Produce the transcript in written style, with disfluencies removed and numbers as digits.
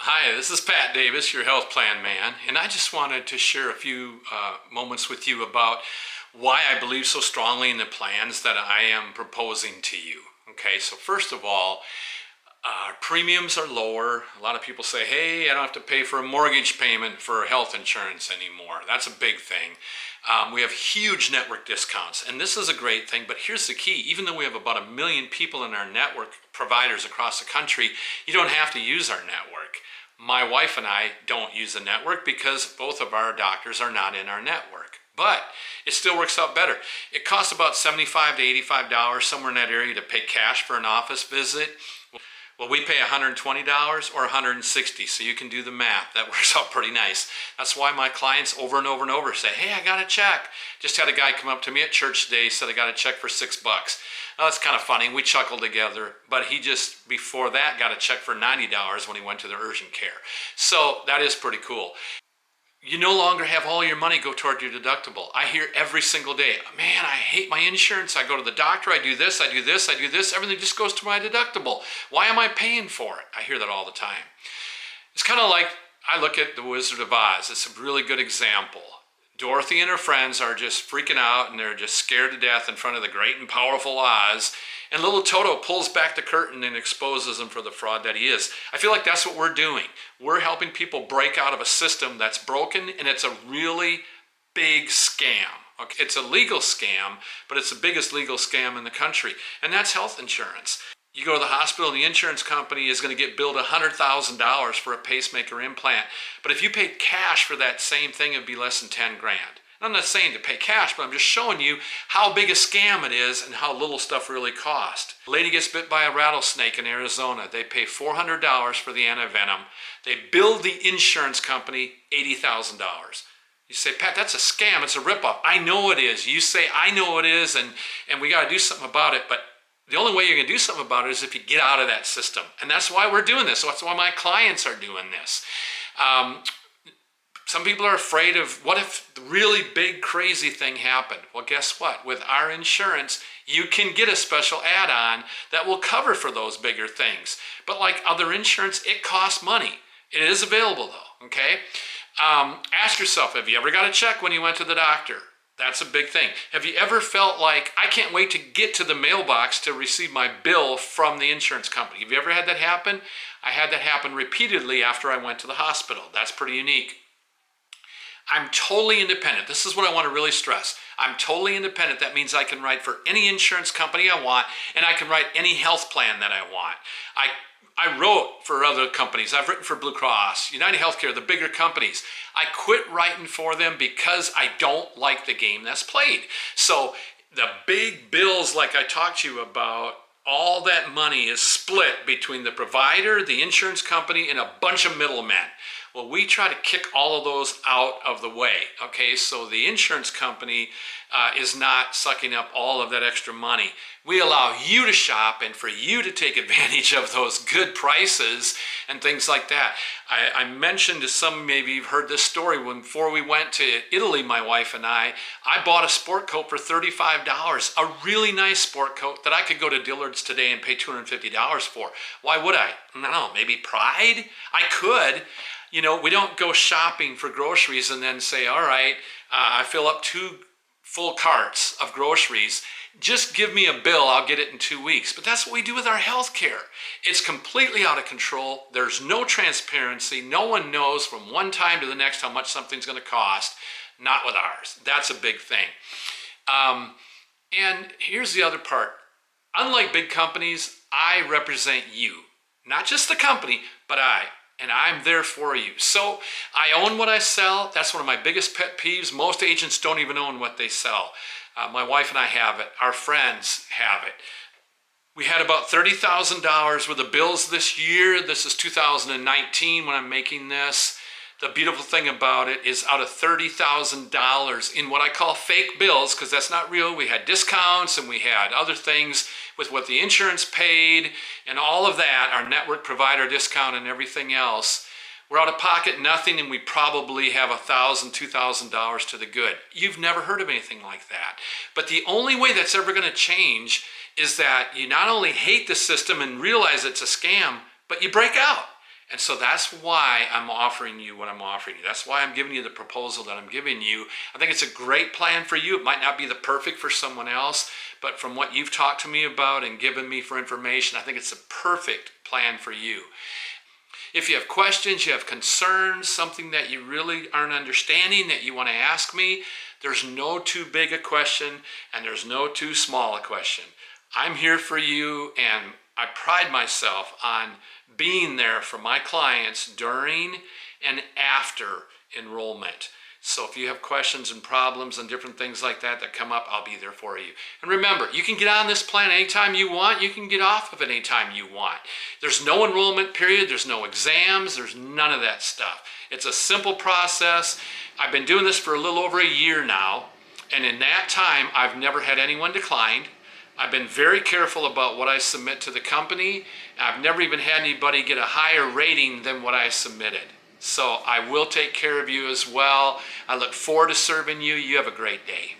Hi, this is Pat Davis, your health plan man, and I just wanted to share a few moments with you about why I believe so strongly in the plans that I am proposing to you. Okay, so first of all, our premiums are lower. A lot of people say, hey, I don't have to pay for a mortgage payment for health insurance anymore. That's a big thing. We have huge network discounts, and this is a great thing, but here's the key. Even though we have about 1 million people in our network providers across the country, you don't have to use our network. My wife and I don't use the network because both of our doctors are not in our network. But it still works out better. It costs about $75 to $85, somewhere in that area, to pay cash for an office visit. Well, we pay $120 or $160, so you can do the math. That works out pretty nice. That's why my clients over and over and over say, hey, I got a check. Just had a guy come up to me at church today, said I got a check for $6. Now, that's kind of funny. We chuckled together, but he just, before that, got a check for $90 when he went to the urgent care. So that is pretty cool. You no longer have all your money go toward your deductible. I hear every single day, man, I hate my insurance. I go to the doctor, I do this, I do this, I do this. Everything just goes to my deductible. Why am I paying for it? I hear that all the time. It's kind of like I look at The Wizard of Oz. It's a really good example. Dorothy and her friends are just freaking out and they're just scared to death in front of the great and powerful Oz. And little Toto pulls back the curtain and exposes him for the fraud that he is. I feel like that's what we're doing. We're helping people break out of a system that's broken, and it's a really big scam. Okay? It's a legal scam, but it's the biggest legal scam in the country, and that's health insurance. You go to the hospital and the insurance company is going to get billed $100,000 for a pacemaker implant. But if you paid cash for that same thing, it'd be less than 10 grand. I'm not saying to pay cash, but I'm just showing you how big a scam it is and how little stuff really costs. A lady gets bit by a rattlesnake in Arizona. They pay $400 for the antivenom. They bill the insurance company $80,000. You say, Pat, that's a scam. It's a ripoff. I know it is. You say, I know it is, and we got to do something about it. But the only way you're going to do something about it is if you get out of that system. And that's why we're doing this. That's why my clients are doing this. Some people are afraid of, what if the really big crazy thing happened? Well, guess what? With our insurance, you can get a special add-on that will cover for those bigger things. But like other insurance, it costs money. It is available though, okay? Ask yourself, have you ever got a check when you went to the doctor? That's a big thing. Have you ever felt like, I can't wait to get to the mailbox to receive my bill from the insurance company? Have you ever had that happen? I had that happen repeatedly after I went to the hospital. That's pretty unique. I'm totally independent. This is what I want to really stress. I'm totally independent. That means I can write for any insurance company I want, and I can write any health plan that I want. I wrote for other companies. I've written for Blue Cross, United Healthcare, the bigger companies. I quit writing for them because I don't like the game that's played. So the big bills like I talked to you about, all that money is split between the provider, the insurance company, and a bunch of middlemen. Well, we try to kick all of those out of the way, okay? So the insurance company is not sucking up all of that extra money. We allow you to shop and for you to take advantage of those good prices and things like that. I mentioned to some, maybe you've heard this story, when before we went to Italy, my wife and I bought a sport coat for $35, a really nice sport coat that I could go to Dillard's today and pay $250 for. Why would I? I don't know, maybe pride? I could. You know, we don't go shopping for groceries and then say, all right, I fill up 2 full carts of groceries. Just give me a bill, I'll get it in 2 weeks. But that's what we do with our health care. It's completely out of control. There's no transparency. No one knows from one time to the next how much something's going to cost. Not with ours. That's a big thing. And here's the other part. Unlike big companies, I represent you. Not just the company, but I. And I'm there for you. So I own what I sell. That's one of my biggest pet peeves. Most agents don't even own what they sell. My wife and I have it. Our friends have it. We had about $30,000 worth of bills this year. This is 2019 when I'm making this. The beautiful thing about it is out of $30,000 in what I call fake bills, because that's not real. We had discounts and we had other things with what the insurance paid and all of that, our network provider discount and everything else. We're out of pocket nothing, and we probably have $1,000, $2,000 to the good. You've never heard of anything like that. But the only way that's ever going to change is that you not only hate the system and realize it's a scam, but you break out. And so that's why I'm offering you what I'm offering you. That's why I'm giving you the proposal that I'm giving you. I think it's a great plan for you. It might not be the perfect for someone else, but from what you've talked to me about and given me for information, I think it's a perfect plan for you. If you have questions, you have concerns, something that you really aren't understanding that you want to ask me, there's no too big a question and there's no too small a question. I'm here for you, and I pride myself on being there for my clients during and after enrollment. So if you have questions and problems and different things like that that come up, I'll be there for you. And remember, you can get on this plan anytime you want. You can get off of it anytime you want. There's no enrollment period. There's no exams. There's none of that stuff. It's a simple process. I've been doing this for a little over a year now. And in that time, I've never had anyone declined. I've been very careful about what I submit to the company. I've never even had anybody get a higher rating than what I submitted. So I will take care of you as well. I look forward to serving you. You have a great day.